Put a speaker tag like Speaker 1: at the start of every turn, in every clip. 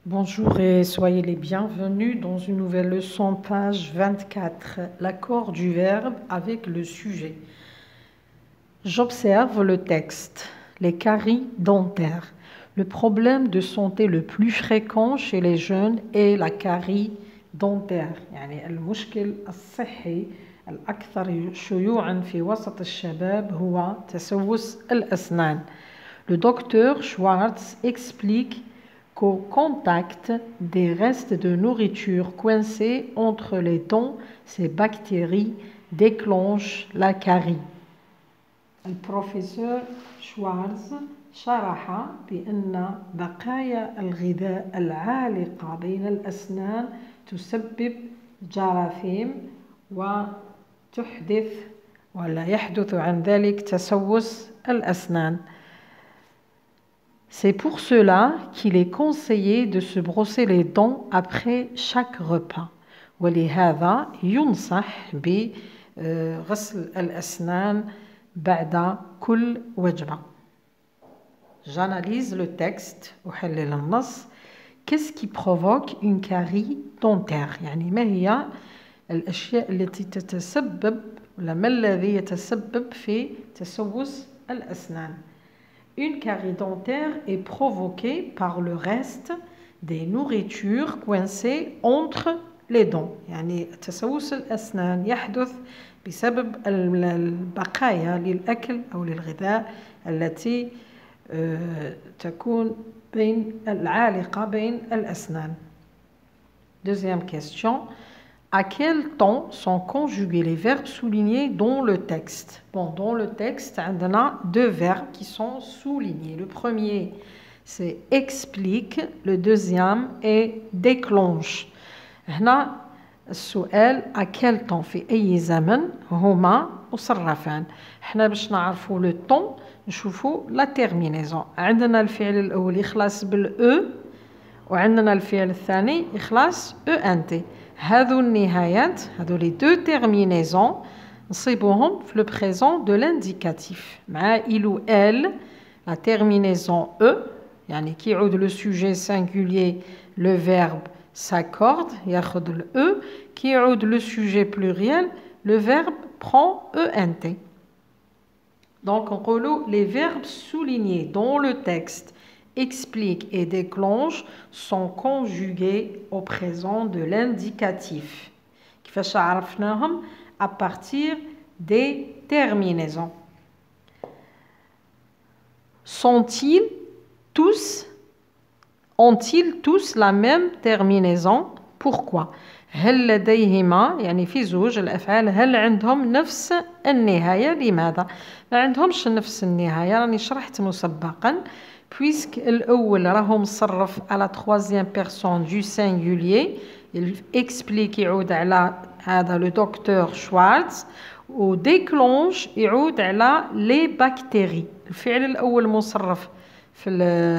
Speaker 1: Bonjour et soyez les bienvenus dans une nouvelle leçon, page 24, l'accord du verbe avec le sujet. J'observe le texte, les caries dentaires. Le problème de santé le plus fréquent chez les jeunes est la carie dentaire. يعني المشكل الصحي الأكثر شيوعاً في وسط الشباب هو تسوس الأسنان. Le docteur Schwartz explique qu'au contact des restes de nourriture coincés entre les dents, ces bactéries déclenchent la carie. البروفيسور شوارتز شرح بأن بقايا الغذاء العالقة بين الأسنان تسبب جراثيم وتحدث ولا يحدث عن ذلك تسوس الأسنان. C'est pour cela qu'il est conseillé de se brosser les dents après chaque repas. ولهذا ينصح بغسل الأسنان بعد كل وجبة. J'analyse le texte أحلل النص. Qu'est-ce qui provoque une carie dentaire؟ يعني ما هي الأشياء التي تتسبب ولا ما الذي يتسبب في تسوس الأسنان؟ Une carie dentaire est provoquée par le reste des nourritures coincées entre les dents. يعني تسوس الأسنان يحدث بسبب البقايا للأكل أو للغذاء التي تكون العالقة بين الأسنان. Deuxième question. À quel temps sont conjugués les verbes soulignés dans le texte? Bon, dans le texte, on a deux verbes qui sont soulignés. Le premier, c'est explique. Le deuxième est déclenche. هنا السؤال à quel temps في أي زمن هما مصرفان. احنا باش نعرفوا لو طون نشوفوا لا تيرمينيزون. عندنا الفعل الأول يخلص بالأو وعندنا الفعل الثاني يخلص أو أن تي. هذو النهايات هذو لي دو تيرمينيزون نصيبوهم في لو بريزون دو لانديكاتيف مع il ou elle la terminaison e يعني كي يعود لو سوجي singulier le verbe s'accorde ياخذ ال e كي يعود لو sujet pluriel le verbe prend ent. Donc نقولوا les verbes soulignés dans le texte explique et déclenche sont conjugués au présent de l'indicatif. كيفاش عرفناهم à partir des terminaisons. Ont-ils tous la même terminaison? Pourquoi? هل لديهما يعني في زوج الأفعال هل عندهم نفس النهاية؟ لماذا؟ ما عندهمش نفس النهاية راني شرحت مسبقا. Puisque الأول راهو مصرف à la troisième personne du singulier, il explique يعود على هذا le docteur Schwartz و déclenche يعود على les bactéries. الفعل الأول مصرف في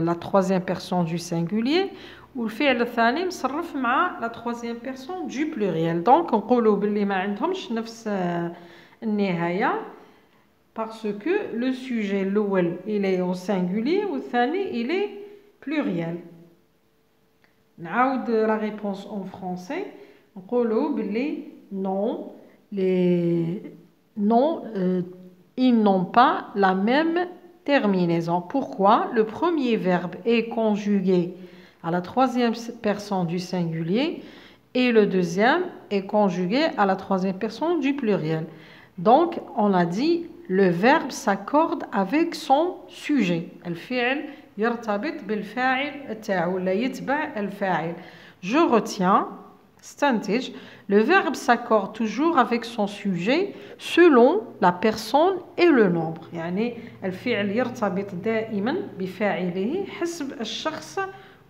Speaker 1: la troisième personne du singulier والفعل الثاني مصرف مع la troisième personne du pluriel. Donc نقولوا باللي ما عندهمش نفس النهاية parce que le sujet l'ouel il est au singulier ou thani il est pluriel. نعاود la réponse en français. نقولوا باللي non ils n'ont pas la même terminaison. Pourquoi? Le premier verbe est conjugué à la troisième personne du singulier et le deuxième est conjugué à la troisième personne du pluriel. Donc on a dit le verbe s'accorde avec son sujet. الفعل يرتبط بالفاعل تاعو ولا يتبع الفاعل. Je retiens استنتج le verbe s'accorde toujours avec son sujet selon la personne et le nombre. يعني الفعل يرتبط دائما بفاعله حسب الشخص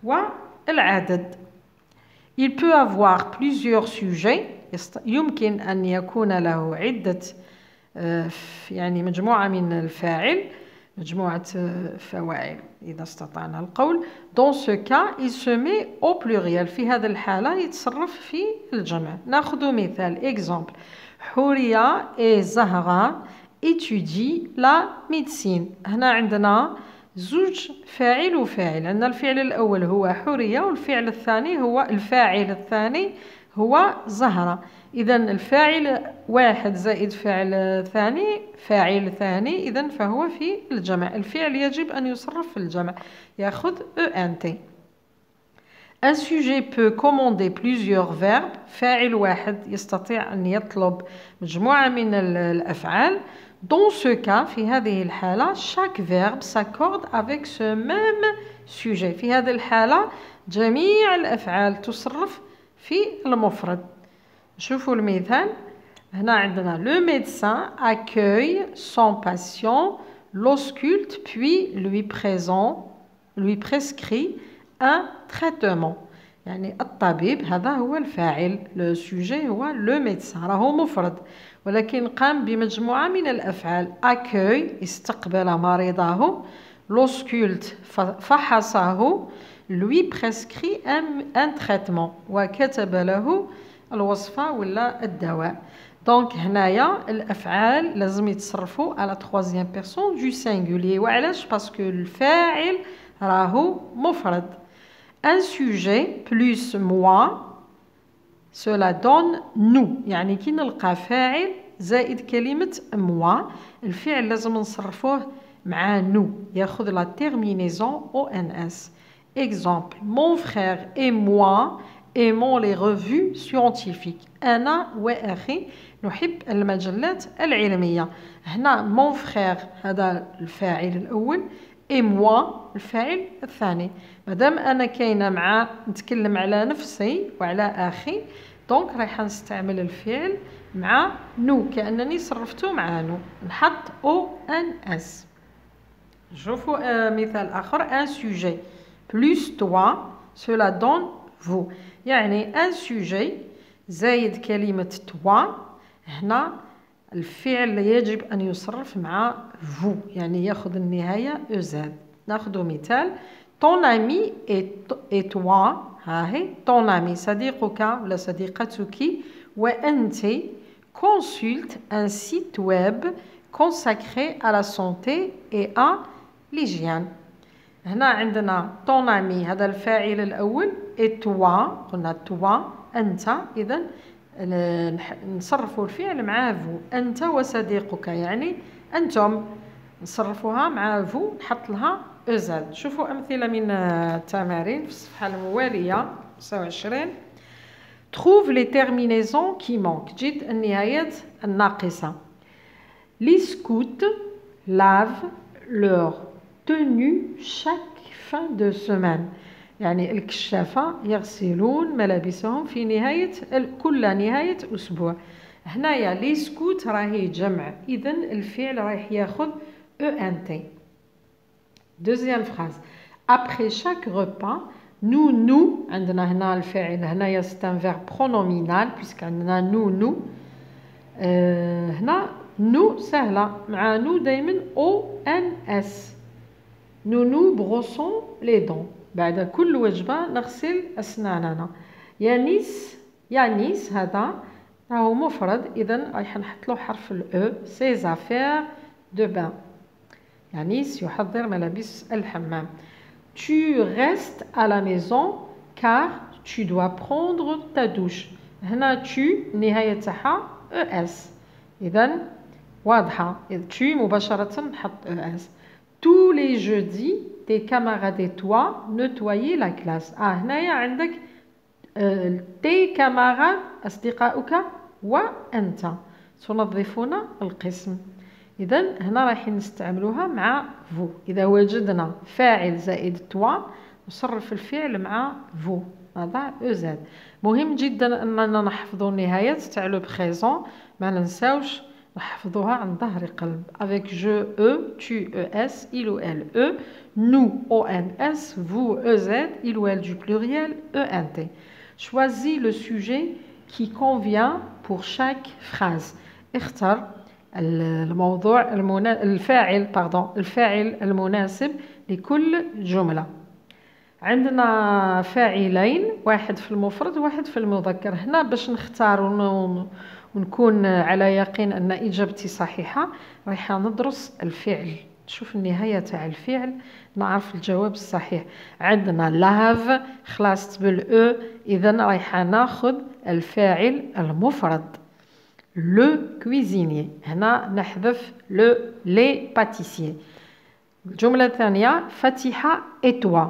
Speaker 1: والعدد. Il peut avoir plusieurs sujets. يمكن أن يكون له عدة يعني مجموعة من الفاعل مجموعة فواعل إذا استطعنا القول. Dans ce cas il se met au pluriel. في هذا الحالة يتصرف في الجمع. ناخذ مثال exemple. حورية et زهرة étudient la médecine. هنا عندنا زوج فاعل وفاعل. عندنا الفعل الأول هو حورية والفعل الثاني هو الفاعل الثاني هو زهرة. إذا الفاعل واحد زائد فاعل ثاني إذا فهو في الجمع. الفعل يجب أن يصرف في الجمع، يأخذ ENT. Un sujet peut commander plusieurs verbes. فاعل واحد يستطيع أن يطلب مجموعة من الأفعال. Dans ce cas, في هذه الحالة, chaque verbe s'accorde avec ce même sujet. في هذه الحالة جميع الأفعال تصرف في المفرد. شوفوا المثال. هنا عندنا le médecin accueille son patient, l'ausculte puis lui prescrit un traitement. يعني الطبيب هذا هو الفاعل، le sujet هو le médecin، راهو مفرد ولكن قام بمجموعة من الأفعال. accueille استقبل مريضه، l'ausculte فحصه، lui prescrit un traitement وكتب له الوصفة ولا الدواء. دونك هنايا الأفعال لازم يتصرفوا على troisième personne du singulier. وعلاش؟ باسكو الفاعل راهو مفرد. un sujet plus moi cela donne nous. يعني كي نلقى فاعل زائد كلمة moi الفعل لازم نصرفوه مع nous، ياخذ la terminaison ONS. exemple mon frère et moi aimons les revues scientifiques. أنا وأخي نحب المجلات العلمية. هنا mon frère هذا الفاعل الأول et moi الفاعل الثاني. مادام أنا كاينة مع نتكلم على نفسي وعلى أخي دونك رايحة نستعمل الفعل مع نو كأنني صرفته مع نو، نحط ONS. شوفوا مثال آخر un sujet plus toi cela donne vous. يعني un sujet زايد كلمة toi هنا الفعل يجب أن يصرف مع vous يعني يأخذ النهاية EZ. ناخذ مثال ton ami et toi هاهي ton ami صديقك ولا صديقتك وأنت consulte un site web consacré à la santé et à l'hygiène. هنا عندنا ton ami هذا الفاعل الأول et toi قلنا toi أنت إذن نصرفوا الفعل مع vous. أنت وصديقك يعني أنتم نصرفوها مع vous نحط لها أزاد. شوفوا أمثلة من التمارين في الصفحة الموالية 29. trouve les terminaisons qui manquent. جد النهايات الناقصة. les scouts lavent leur tenue chaque fin de semaine. يعني الكشافة يغسلون ملابسهم في نهاية كل نهاية أسبوع. هنايا لي سكوت راهي جمع إذن الفعل رايح ياخذ ENT. deuxième phrase après chaque repas nous عندنا هنا الفاعل هنايا c'est un verbe pronominal puisque عندنا nous هنا nous سهلة مع nous دايما ONS. nous brossons les dents. بعد كل وجبة نغسل أسناننا. يانيس هذا راهو مفرد إذن رايح نحط له حرف الأو. ses affaires de bain. يانيس يحضر ملابس الحمام. tu restes à la maison car tu dois prendre ta douche. هنا tu النهاية تاعها ES إذن واضحة. tu مباشرة نحط ES. tous les jeudis tes camarades et toi nettoyer la classe. هنايا عندك tes camarades أصدقاؤك وأنت تنظفون القسم. إذن هنا رايحين نستعملوها مع vous. إذا وجدنا فاعل زائد toi نصرف الفعل مع vous نضع أزاد. مهم جدا أننا نحفظ النهايات تاع لو بريزون ما ننساوش نحفظوها عن ظهر قلب. avec je tu ES il ou elle E nous ONS vous EZ il ou elle du pluriel ENT. choisis le sujet qui convient pour chaque phrase. اختر الموضوع الفاعل المناسب لكل جملة. عندنا فاعلين واحد في المفرد وواحد في المذكر. هنا باش نختار ونكون على يقين أن إجابتي صحيحة رايحة ندرس الفعل. نشوف النهاية تاع الفعل نعرف الجواب الصحيح. عندنا لاف خلاصت بالأو، إذا رايحة ناخذ الفاعل المفرد لو كويزيني. هنا نحذف لو لي باتيسيي. الجملة الثانية فاتحة et toi،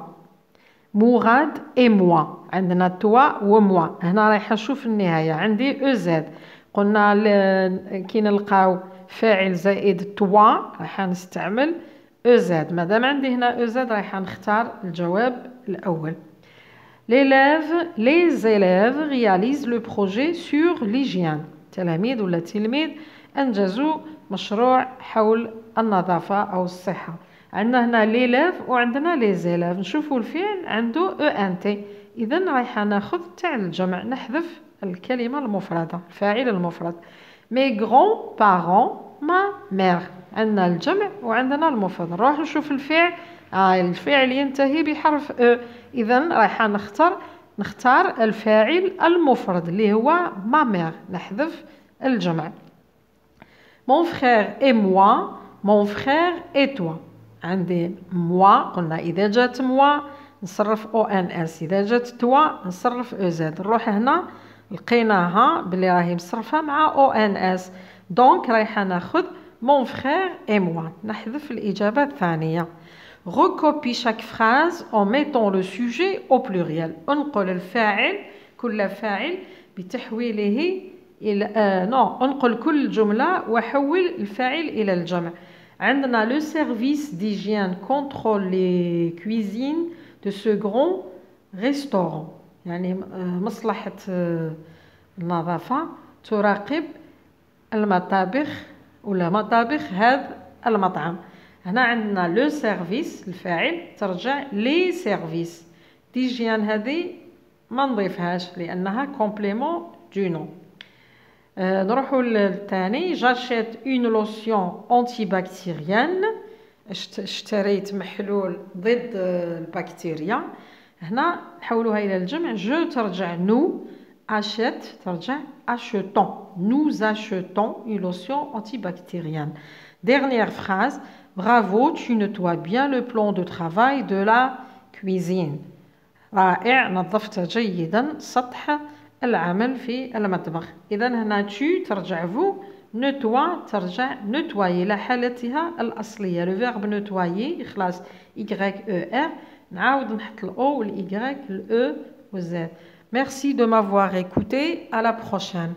Speaker 1: مراد et moi. عندنا توا وموا. هنا رايحة نشوف النهاية عندي او زاد. قلنا كي نلقاو فاعل زائد توا رايحة نستعمل او زاد. مادام عندي هنا او زاد رايحة نختار الجواب الأول. Les élèves réalisent le projet sur l'hygiène. تلاميذ ولا تلميذ أنجزوا مشروع حول النظافة أو الصحة. عندنا هنا ليلاف وعندنا لي زيلاف. نشوفوا الفعل عنده او ان تي، اذا رايحه ناخذ تاع الجمع نحذف الكلمه المفرده الفاعل المفرد. مي غران بارون ما مير. عندنا الجمع وعندنا المفرد. نروح نشوف الفعل. الفعل ينتهي بحرف او، اذا رايحه نختار الفاعل المفرد اللي هو ما مير، نحذف الجمع. mon frère et moi mon frère et toi. عندي موا قلنا إذا جات موا نصرف أو أن أس، إذا جات توا نصرف أو زاد. نروح هنا لقيناها بلي راهي مصرفة مع أو أن أس، دونك رايحة ناخذ مون فخير إي موا، نحذف الإجابة الثانية. recopie chaque phrase en mettant le sujet au pluriel. انقل الفاعل كل فاعل بتحويله إلى انقل كل جملة وحول الفاعل إلى الجمع. عندنا le service d'hygiène contrôle les cuisines de ce grand restaurant. يعني مصلحة النظافة تراقب المطابخ ولا مطابخ هذا المطعم. هنا عندنا le service الفاعل ترجع les services d'hygiène، هذه ما نضيفهاش لأنها complément du nom. نروحوا للثاني. j'achète une lotion antibactérienne. اشتريت محلول ضد البكتيريا. هنا نحولوها إلى الجمع. je ترجع nous، achète ترجع achetons. nous achetons une lotion antibactérienne. dernière phrase. bravo, tu nettoies bien le plan de travail de la cuisine. رائع، نظفت جيدا سطح العمل في المطبخ. إذا هنا tu ترجع vous، nettoie ترجع nettoyer لحالتها الأصلية. le verbe nettoyer خلاص y-e-r، نعاود نحط ال o وال y ال e وال z. Merci de m'avoir écouté. À la prochaine.